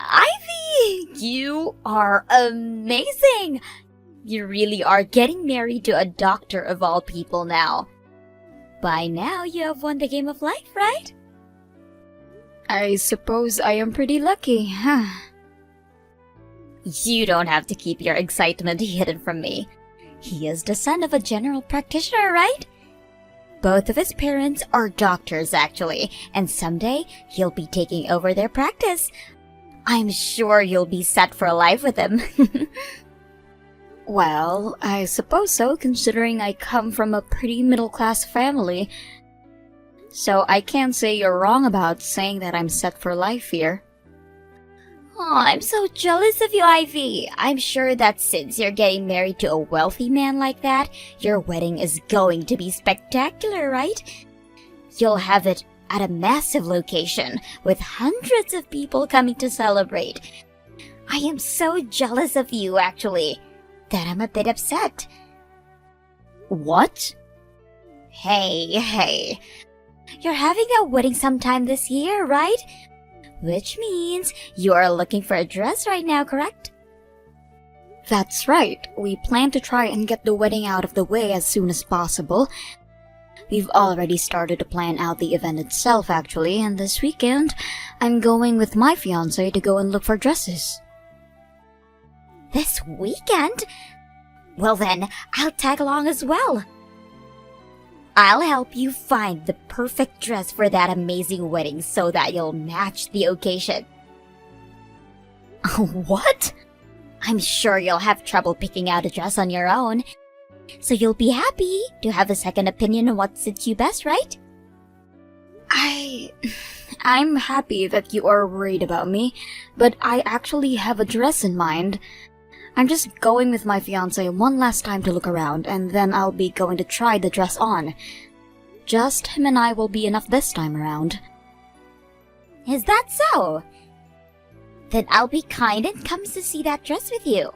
Ivy, you are amazing! You really are getting married to a doctor of all people now. By now, you have won the game of life, right? I suppose I am pretty lucky, huh? You don't have to keep your excitement hidden from me. He is the son of a general practitioner, right? Both of his parents are doctors, actually, and someday he'll be taking over their practice. I'm sure you'll be set for life with him. Well, I suppose so, considering I come from a pretty middle-class family. So I can't say you're wrong about saying that I'm set for life here. Oh, I'm so jealous of you, Ivy. I'm sure that since you're getting married to a wealthy man like that, your wedding is going to be spectacular, right? You'll have it at a massive location with hundreds of people coming to celebrate. I am so jealous of you, actually, that I'm a bit upset. What? Hey. You're having a wedding sometime this year, right? Which means you're looking for a dress right now, correct? That's right. We plan to try and get the wedding out of the way as soon as possible. We've already started to plan out the event itself, actually, and this weekend, I'm going with my fiancé to go and look for dresses. This weekend? Well then, I'll tag along as well. I'll help you find the perfect dress for that amazing wedding so that you'll match the occasion. What? I'm sure you'll have trouble picking out a dress on your own, so you'll be happy to have a second opinion on what suits you best, right? I'm happy that you are worried about me, but I actually have a dress in mind. I'm just going with my fiancé one last time to look around, and then I'll be going to try the dress on. Just him and I will be enough this time around. Is that so? Then I'll be kind and come to see that dress with you.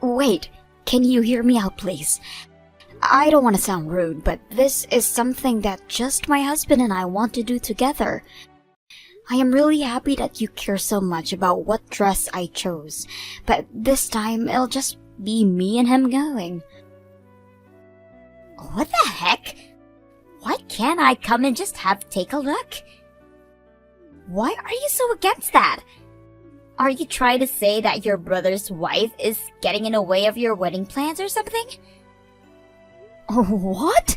Wait, can you hear me out, please? I don't want to sound rude, but this is something that just my husband and I want to do together. I am really happy that you care so much about what dress I chose, but this time it'll just be me and him going. What the heck? Why can't I come and just take a look? Why are you so against that? Are you trying to say that your brother's wife is getting in the way of your wedding plans or something? What?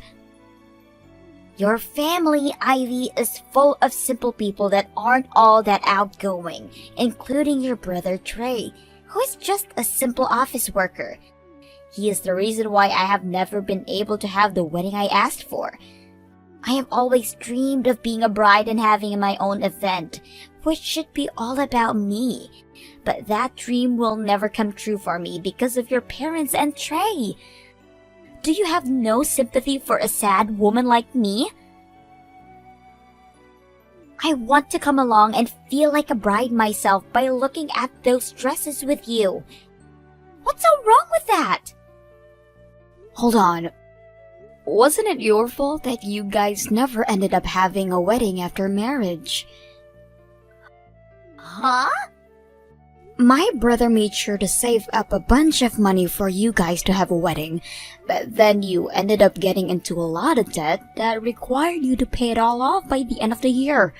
Your family, Ivy, is full of simple people that aren't all that outgoing, including your brother Trey, who is just a simple office worker. He is the reason why I have never been able to have the wedding I asked for. I have always dreamed of being a bride and having my own event, which should be all about me. But that dream will never come true for me because of your parents and Trey. Do you have no sympathy for a sad woman like me? I want to come along and feel like a bride myself by looking at those dresses with you. What's so wrong with that? Hold on. Wasn't it your fault that you guys never ended up having a wedding after marriage? Huh? My brother made sure to save up a bunch of money for you guys to have a wedding, but then you ended up getting into a lot of debt that required you to pay it all off by the end of the year.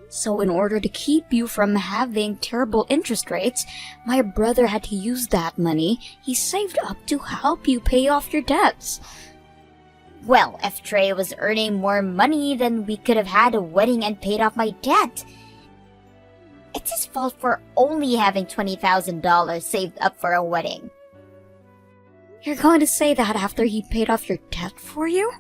So in order to keep you from having terrible interest rates, my brother had to use that money he saved up to help you pay off your debts. Well, if Trey was earning more money, then we could have had a wedding and paid off my debt. It's his fault for only having $20,000 saved up for a wedding. You're going to say that after he paid off your debt for you?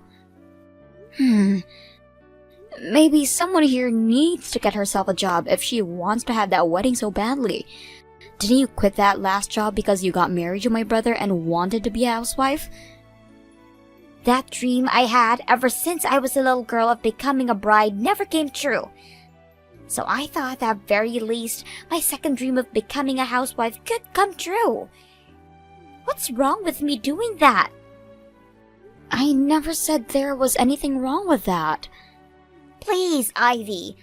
Maybe someone here needs to get herself a job if she wants to have that wedding so badly. Didn't you quit that last job because you got married to my brother and wanted to be a housewife? That dream I had ever since I was a little girl of becoming a bride never came true. So I thought at very least my second dream of becoming a housewife could come true. What's wrong with me doing that? I never said there was anything wrong with that. Please, Ivy.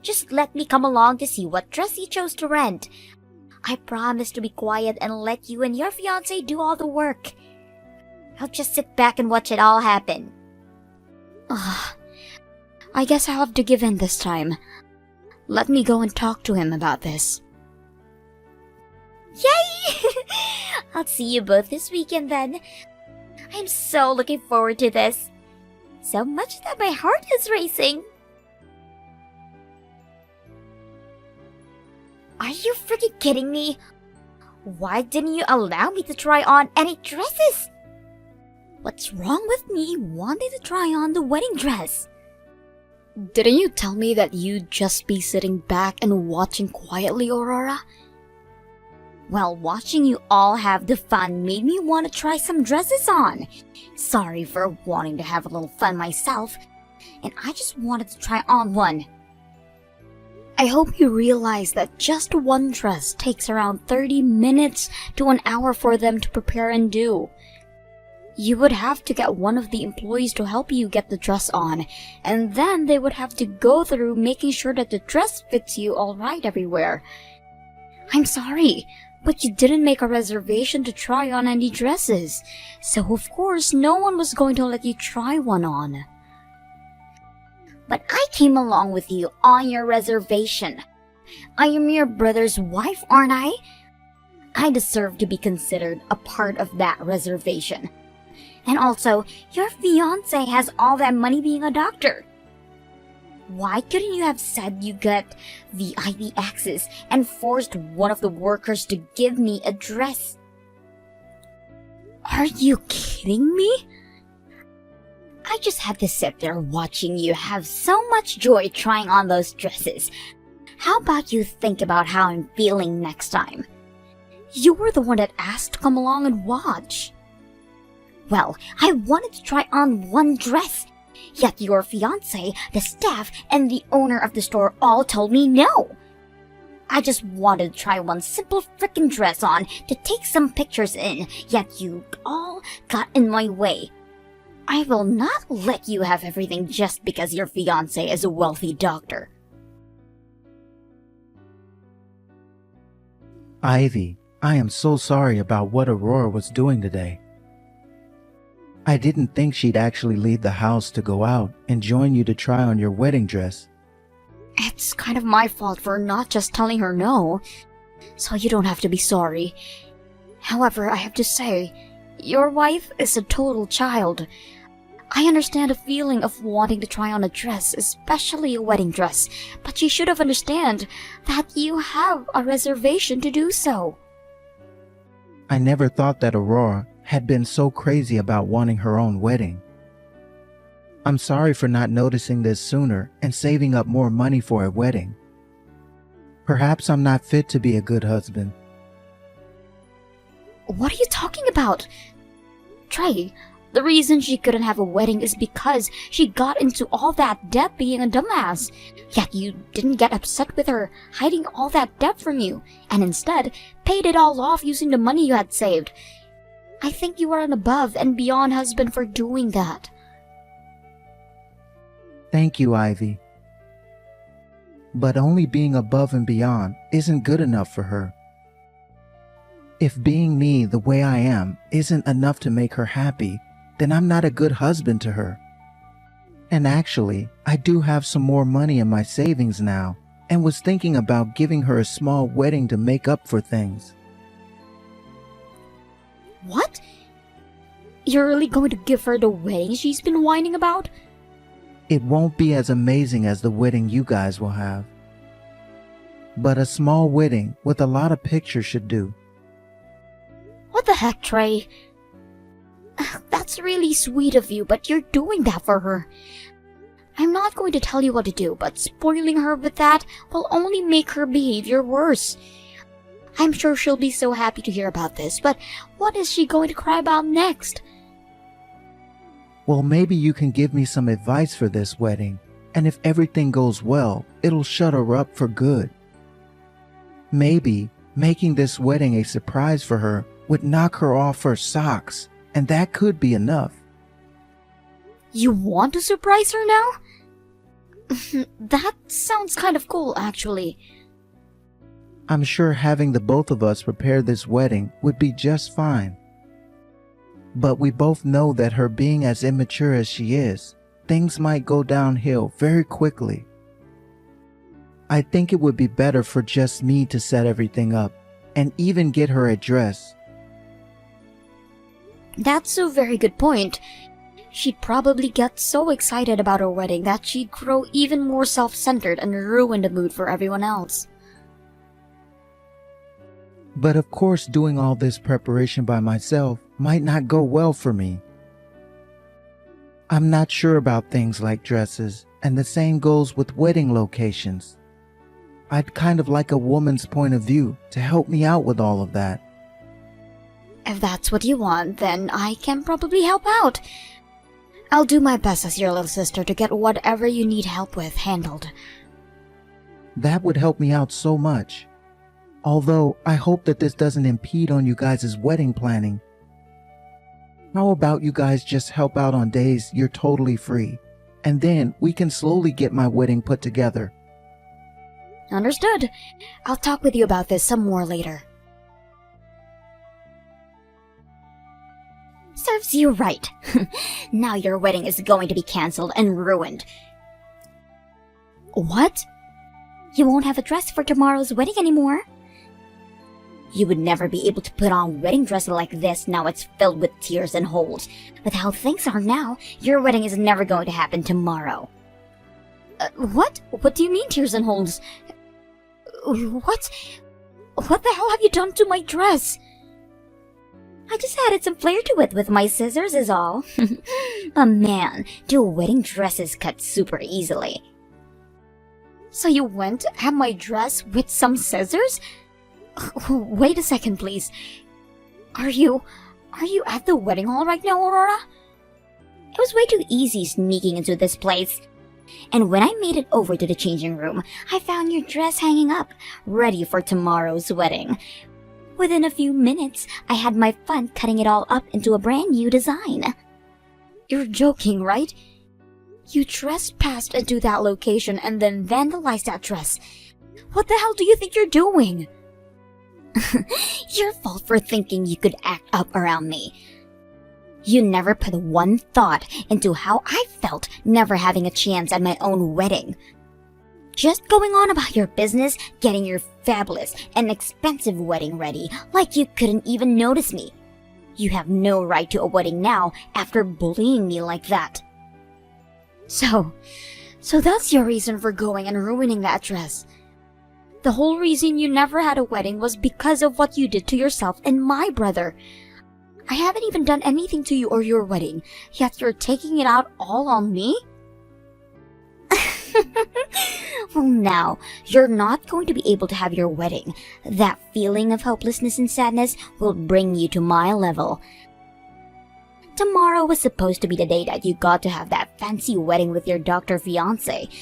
Just let me come along to see what dress you chose to rent. I promise to be quiet and let you and your fiancé do all the work. I'll just sit back and watch it all happen. Ugh. I guess I'll have to give in this time. Let me go and talk to him about this. Yay! I'll see you both this weekend then. I'm so looking forward to this. So much that my heart is racing. Are you freaking kidding me? Why didn't you allow me to try on any dresses? What's wrong with me wanting to try on the wedding dress? Didn't you tell me that you'd just be sitting back and watching quietly, Aurora? Well, watching you all have the fun made me want to try some dresses on. Sorry for wanting to have a little fun myself, and I just wanted to try on one. I hope you realize that just one dress takes around 30 minutes to an hour for them to prepare and do. You would have to get one of the employees to help you get the dress on, and then they would have to go through making sure that the dress fits you all right everywhere. I'm sorry, but you didn't make a reservation to try on any dresses, so of course no one was going to let you try one on. But I came along with you on your reservation. I am your brother's wife, aren't I? I deserve to be considered a part of that reservation. And also, your fiancé has all that money being a doctor. Why couldn't you have said you got VIP access and forced one of the workers to give me a dress? Are you kidding me? I just had to sit there watching you have so much joy trying on those dresses. How about you think about how I'm feeling next time? You were the one that asked to come along and watch. Well, I wanted to try on one dress, yet your fiancé, the staff, and the owner of the store all told me no. I just wanted to try one simple frickin' dress on to take some pictures in, yet you all got in my way. I will not let you have everything just because your fiancé is a wealthy doctor. Ivy, I am so sorry about what Aurora was doing today. I didn't think she'd actually leave the house to go out and join you to try on your wedding dress. It's kind of my fault for not just telling her no, so you don't have to be sorry. However, I have to say, your wife is a total child. I understand the feeling of wanting to try on a dress, especially a wedding dress, but you should have understand that you have a reservation to do so. I never thought that Aurora had been so crazy about wanting her own wedding. I'm sorry for not noticing this sooner and saving up more money for a wedding. Perhaps I'm not fit to be a good husband. What are you talking about? Trey, the reason she couldn't have a wedding is because she got into all that debt being a dumbass. Yet you didn't get upset with her hiding all that debt from you, and instead paid it all off using the money you had saved. I think you are an above and beyond husband for doing that. Thank you, Ivy. But only being above and beyond isn't good enough for her. If being me the way I am isn't enough to make her happy, then I'm not a good husband to her. And actually, I do have some more money in my savings now and was thinking about giving her a small wedding to make up for things. What? You're really going to give her the wedding she's been whining about? It won't be as amazing as the wedding you guys will have. But a small wedding with a lot of pictures should do. What the heck, Trey? That's really sweet of you, but you're doing that for her. I'm not going to tell you what to do, but spoiling her with that will only make her behavior worse. I'm sure she'll be so happy to hear about this, but what is she going to cry about next? Well, maybe you can give me some advice for this wedding, and if everything goes well, it'll shut her up for good. Maybe making this wedding a surprise for her would knock her off her socks, and that could be enough. You want to surprise her now? That sounds kind of cool, actually. I'm sure having the both of us prepare this wedding would be just fine. But we both know that her being as immature as she is, things might go downhill very quickly. I think it would be better for just me to set everything up and even get her a dress. That's a very good point. She'd probably get so excited about her wedding that she'd grow even more self-centered and ruin the mood for everyone else. But of course, doing all this preparation by myself might not go well for me. I'm not sure about things like dresses, and the same goes with wedding locations. I'd kind of like a woman's point of view to help me out with all of that. If that's what you want, then I can probably help out. I'll do my best as your little sister to get whatever you need help with handled. That would help me out so much. Although, I hope that this doesn't impede on you guys' wedding planning. How about you guys just help out on days you're totally free, and then we can slowly get my wedding put together. Understood. I'll talk with you about this some more later. Serves you right. Now your wedding is going to be cancelled and ruined. What? You won't have a dress for tomorrow's wedding anymore. You would never be able to put on wedding dress like this. Now it's filled with tears and holes. With how things are now, your wedding is never going to happen tomorrow. What? What do you mean tears and holes? What? What the hell have you done to my dress? I just added some flair to it with my scissors is all. A man, do wedding dresses cut super easily. So you went and had my dress with some scissors? Wait a second, please. Are you at the wedding hall right now, Aurora? It was way too easy sneaking into this place. And when I made it over to the changing room, I found your dress hanging up, ready for tomorrow's wedding. Within a few minutes, I had my fun cutting it all up into a brand new design. You're joking, right? You trespassed into that location and then vandalized that dress. What the hell do you think you're doing? Your fault for thinking you could act up around me. You never put one thought into how I felt never having a chance at my own wedding. Just going on about your business, getting your fabulous and expensive wedding ready, like you couldn't even notice me. You have no right to a wedding now after bullying me like that. So that's your reason for going and ruining that dress. The whole reason you never had a wedding was because of what you did to yourself and my brother. I haven't even done anything to you or your wedding, yet you're taking it out all on me? Well, now, you're not going to be able to have your wedding. That feeling of hopelessness and sadness will bring you to my level. Tomorrow was supposed to be the day that you got to have that fancy wedding with your doctor fiancé.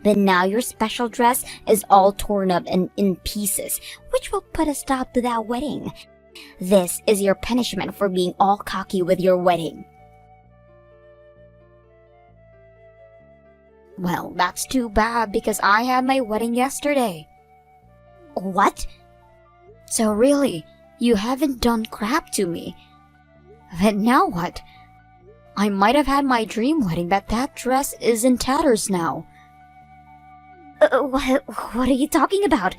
But now your special dress is all torn up and in pieces, which will put a stop to that wedding. This is your punishment for being all cocky with your wedding. Well, that's too bad because I had my wedding yesterday. What? So really, you haven't done crap to me. Then now what? I might have had my dream wedding, but that dress is in tatters now. What are you talking about?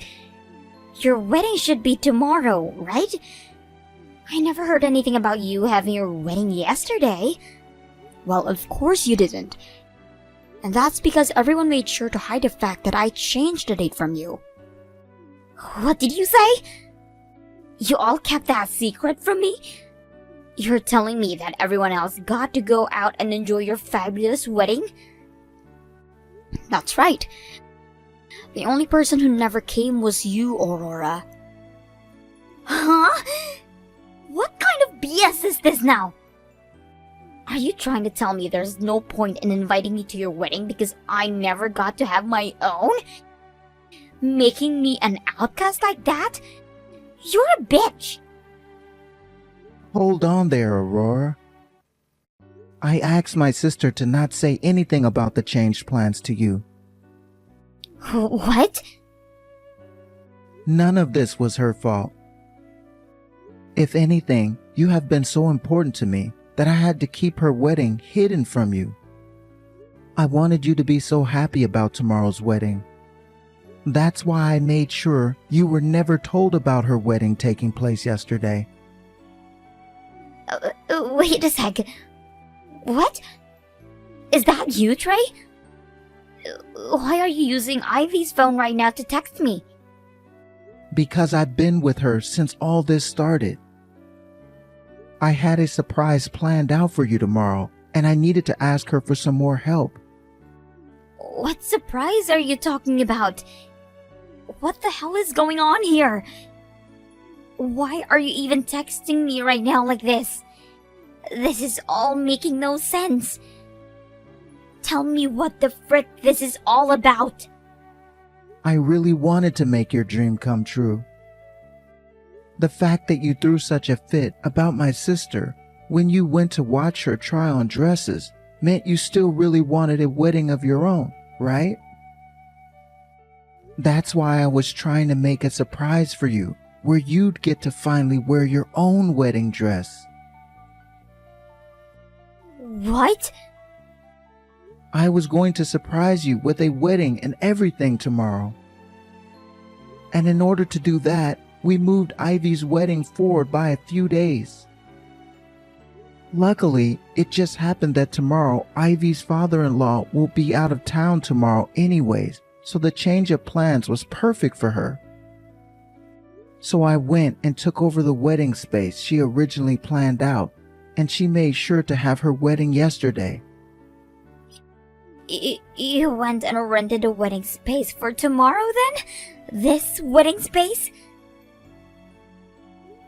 Your wedding should be tomorrow, right? I never heard anything about you having your wedding yesterday. Well, of course you didn't. And that's because everyone made sure to hide the fact that I changed the date from you. What did you say? You all kept that secret from me? You're telling me that everyone else got to go out and enjoy your fabulous wedding? That's right. The only person who never came was you, Aurora. Huh? What kind of BS is this now? Are you trying to tell me there's no point in inviting me to your wedding because I never got to have my own? Making me an outcast like that? You're a bitch! Hold on there, Aurora. I asked my sister to not say anything about the changed plans to you. What? None of this was her fault. If anything, you have been so important to me that I had to keep her wedding hidden from you. I wanted you to be so happy about tomorrow's wedding. That's why I made sure you were never told about her wedding taking place yesterday. Wait a sec. What? Is that you, Trey? Why are you using Ivy's phone right now to text me? Because I've been with her since all this started. I had a surprise planned out for you tomorrow, and I needed to ask her for some more help. What surprise are you talking about? What the hell is going on here? Why are you even texting me right now like this? This is all making no sense. Tell me what the frick this is all about. I really wanted to make your dream come true. The fact that you threw such a fit about my sister when you went to watch her try on dresses meant you still really wanted a wedding of your own, right? That's why I was trying to make a surprise for you, where you'd get to finally wear your own wedding dress. What? I was going to surprise you with a wedding and everything tomorrow. And in order to do that, we moved Ivy's wedding forward by a few days. Luckily, it just happened that tomorrow Ivy's father-in-law will be out of town tomorrow anyways, so the change of plans was perfect for her. So I went and took over the wedding space she originally planned out, and she made sure to have her wedding yesterday. You went and rented a wedding space for tomorrow then? This wedding space?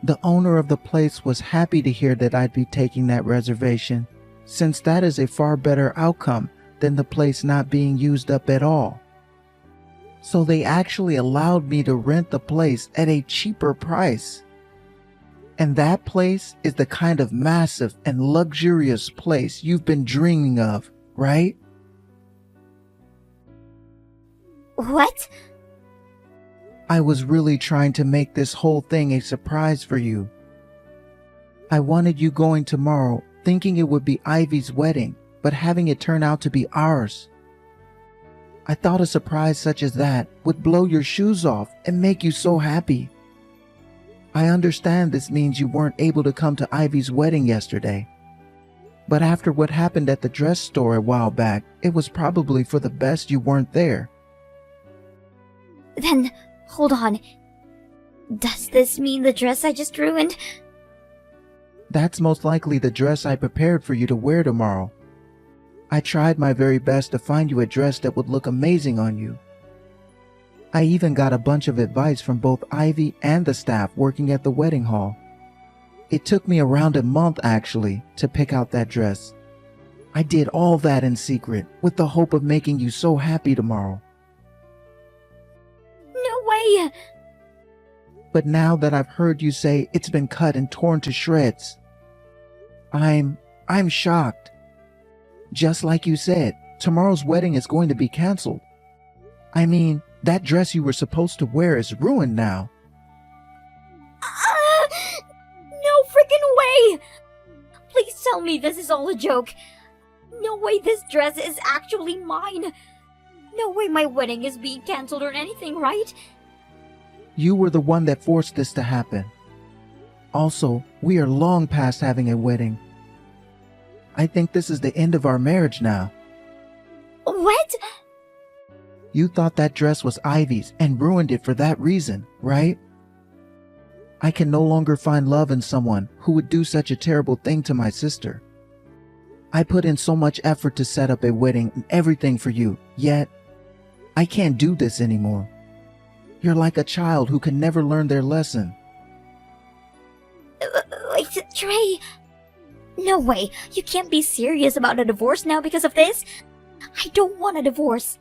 The owner of the place was happy to hear that I'd be taking that reservation, since that is a far better outcome than the place not being used up at all. So they actually allowed me to rent the place at a cheaper price. And that place is the kind of massive and luxurious place you've been dreaming of, right? What? I was really trying to make this whole thing a surprise for you. I wanted you going tomorrow thinking it would be Ivy's wedding, but having it turn out to be ours. I thought a surprise such as that would blow your shoes off and make you so happy. I understand this means you weren't able to come to Ivy's wedding yesterday. But after what happened at the dress store a while back, it was probably for the best you weren't there. Then, hold on. Does this mean the dress I just ruined? That's most likely the dress I prepared for you to wear tomorrow. I tried my very best to find you a dress that would look amazing on you. I even got a bunch of advice from both Ivy and the staff working at the wedding hall. It took me around a month actually to pick out that dress. I did all that in secret with the hope of making you so happy tomorrow. No way! But now that I've heard you say it's been cut and torn to shreds, I'm shocked. Just like you said, tomorrow's wedding is going to be canceled. I mean, that dress you were supposed to wear is ruined now. No freaking way! Please tell me this is all a joke. No way this dress is actually mine. No way my wedding is being canceled or anything, right? You were the one that forced this to happen. Also, we are long past having a wedding. I think this is the end of our marriage now. What? You thought that dress was Ivy's and ruined it for that reason, right? I can no longer find love in someone who would do such a terrible thing to my sister. I put in so much effort to set up a wedding and everything for you, yet I can't do this anymore. You're like a child who can never learn their lesson. Wait, Trey. No way. You can't be serious about a divorce now because of this. I don't want a divorce.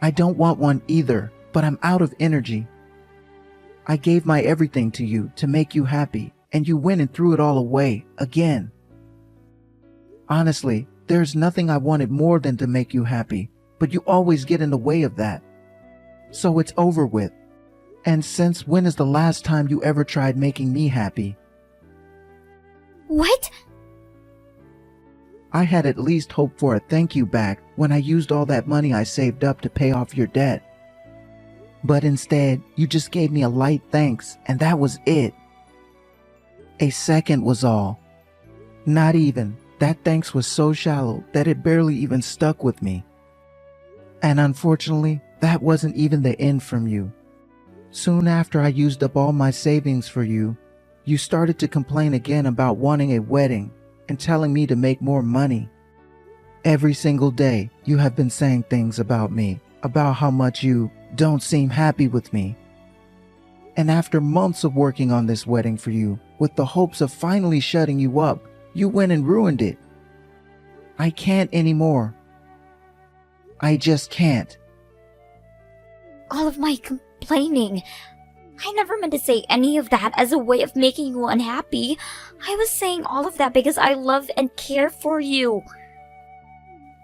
I don't want one either, but I'm out of energy. I gave my everything to you to make you happy, and you went and threw it all away, again. Honestly, there's nothing I wanted more than to make you happy, but you always get in the way of that. So it's over with. And since when is the last time you ever tried making me happy? What? I had at least hoped for a thank you back when I used all that money I saved up to pay off your debt. But instead, you just gave me a light thanks, and that was it. A second was all. Not even. That thanks was so shallow that it barely even stuck with me. And unfortunately, that wasn't even the end from you. Soon after I used up all my savings for you, you started to complain again about wanting a wedding and telling me to make more money. Every single day, you have been saying things about me, about how much you don't seem happy with me. And after months of working on this wedding for you, with the hopes of finally shutting you up, you went and ruined it. I can't anymore. I just can't. All of my complaining. I never meant to say any of that as a way of making you unhappy. I was saying all of that because I love and care for you.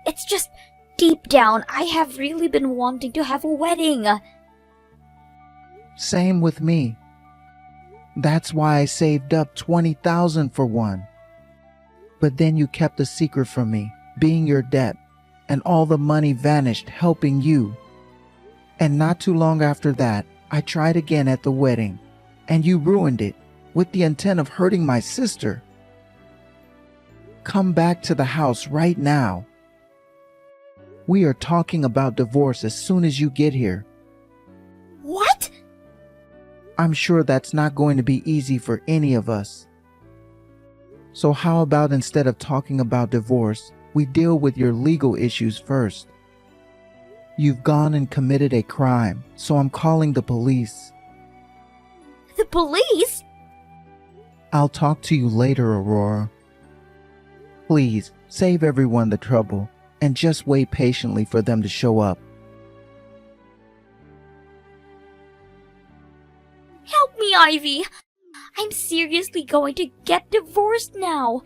It's just, deep down, I have really been wanting to have a wedding. Same with me. That's why I saved up $20,000 for one. But then you kept a secret from me, being your debt, and all the money vanished helping you. And not too long after that, I tried again at the wedding, and you ruined it with the intent of hurting my sister. Come back to the house right now. We are talking about divorce as soon as you get here. What? I'm sure that's not going to be easy for any of us. So how about instead of talking about divorce, we deal with your legal issues first? You've gone and committed a crime, so I'm calling the police. The police? I'll talk to you later, Aurora. Please, save everyone the trouble, and just wait patiently for them to show up. Help me, Ivy. I'm seriously going to get divorced now.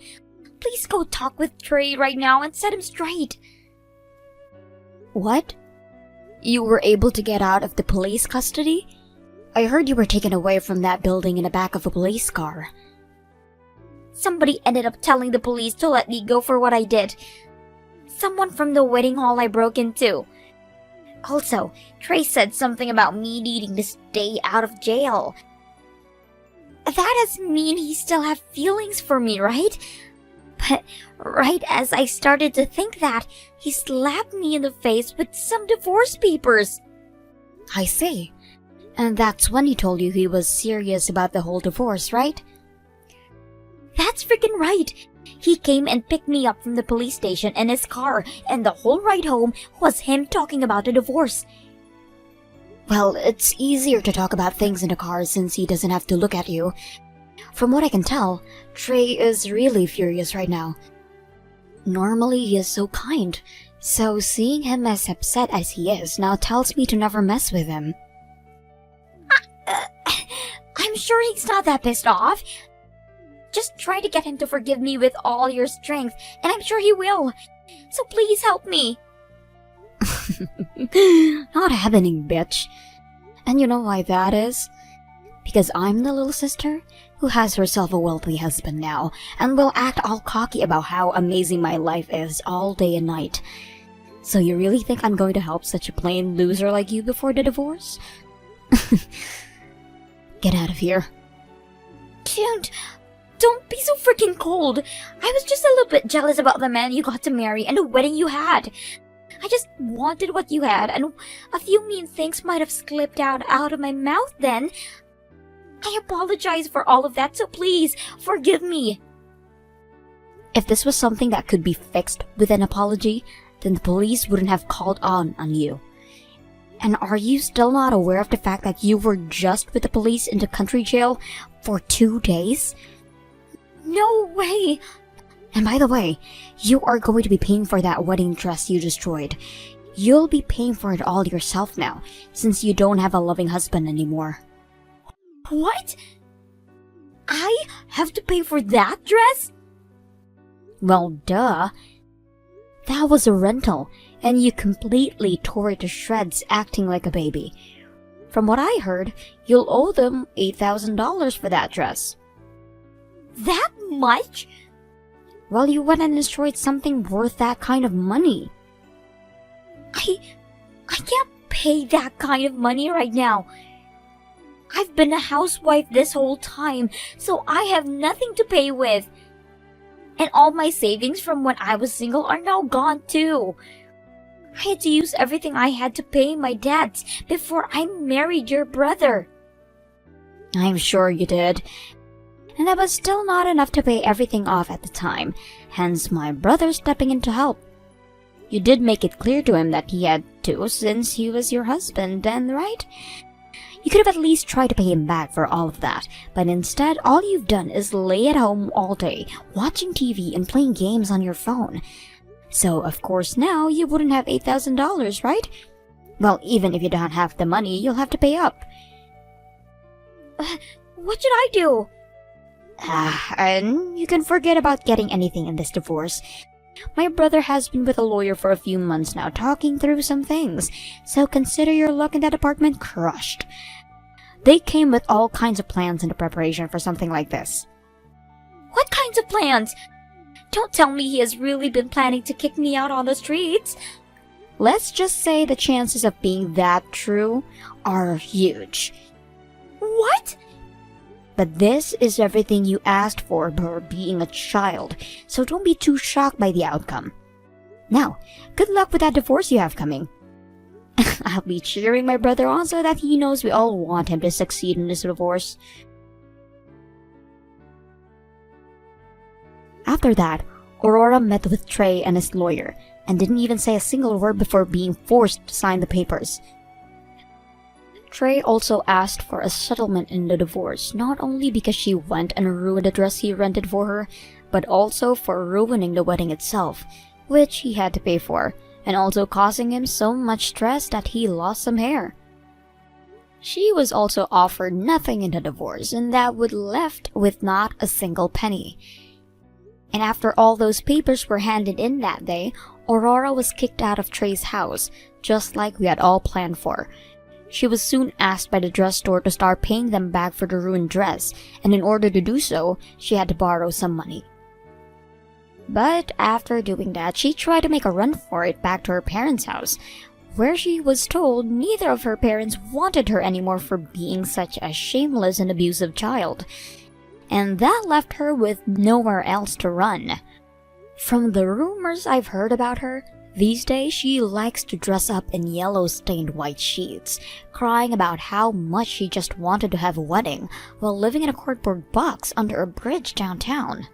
Please go talk with Trey right now and set him straight. What? You were able to get out of the police custody? I heard you were taken away from that building in the back of a police car. Somebody ended up telling the police to let me go for what I did. Someone from the wedding hall I broke into. Also, Trey said something about me needing to stay out of jail. That does mean he still have feelings for me, right? But right as I started to think that, he slapped me in the face with some divorce papers. I see. And that's when he told you he was serious about the whole divorce, right? That's freaking right. He came and picked me up from the police station in his car, and the whole ride home was him talking about the divorce. Well, it's easier to talk about things in the car since he doesn't have to look at you. From what I can tell, Trey is really furious right now. Normally he is so kind, so seeing him as upset as he is now tells me to never mess with him. I'm sure he's not that pissed off. Just try to get him to forgive me with all your strength, and I'm sure he will. So please help me. Not happening, bitch. And you know why that is? Because I'm the little sister who has herself a wealthy husband now and will act all cocky about how amazing my life is all day and night. So you really think I'm going to help such a plain loser like you before the divorce? Get out of here. Don't be so freaking cold. I was just a little bit jealous about the man you got to marry and the wedding you had. I just wanted what you had, and a few mean things might have slipped out of my mouth then. I apologize for all of that, so please, forgive me. If this was something that could be fixed with an apology, then the police wouldn't have called on you. And are you still not aware of the fact that you were just with the police in the country jail for 2 days? No way! And by the way, you are going to be paying for that wedding dress you destroyed. You'll be paying for it all yourself now, since you don't have a loving husband anymore. What? I have to pay for that dress? Well, duh. That was a rental. and you completely tore it to shreds acting like a baby. From what I heard, you'll owe them $8,000 for that dress. That much? Well, you went and destroyed something worth that kind of money. I can't pay that kind of money right now. I've been a housewife this whole time, so I have nothing to pay with. And all my savings from when I was single are now gone too. I had to use everything I had to pay my debts before I married your brother. I'm sure you did. And that was still not enough to pay everything off at the time, hence my brother stepping in to help. You did make it clear to him that he had to since he was your husband, then, right? You could have at least tried to pay him back for all of that, but instead all you've done is lay at home all day, watching TV and playing games on your phone. So, of course, now you wouldn't have $8,000, right? Well, even if you don't have the money, you'll have to pay up. What should I do? And you can forget about getting anything in this divorce. My brother has been with a lawyer for a few months now, talking through some things, so consider your luck in that apartment crushed. They came with all kinds of plans into preparation for something like this. What kinds of plans? Don't tell me he has really been planning to kick me out on the streets. Let's just say the chances of being that true are huge. What? But this is everything you asked for being a child, so don't be too shocked by the outcome. Now, good luck with that divorce you have coming. I'll be cheering my brother on so that he knows we all want him to succeed in this divorce. After that, Aurora met with Trey and his lawyer, and didn't even say a single word before being forced to sign the papers. Trey also asked for a settlement in the divorce, not only because she went and ruined the dress he rented for her, but also for ruining the wedding itself, which he had to pay for, and also causing him so much stress that he lost some hair. She was also offered nothing in the divorce, and that would left with not a single penny. And after all those papers were handed in that day, Aurora was kicked out of Trey's house, just like we had all planned for. She was soon asked by the dress store to start paying them back for the ruined dress, and in order to do so, she had to borrow some money. But after doing that, she tried to make a run for it back to her parents' house, where she was told neither of her parents wanted her anymore for being such a shameless and abusive child. And that left her with nowhere else to run. From the rumors I've heard about her, these days she likes to dress up in yellow-stained white sheets, crying about how much she just wanted to have a wedding while living in a cardboard box under a bridge downtown.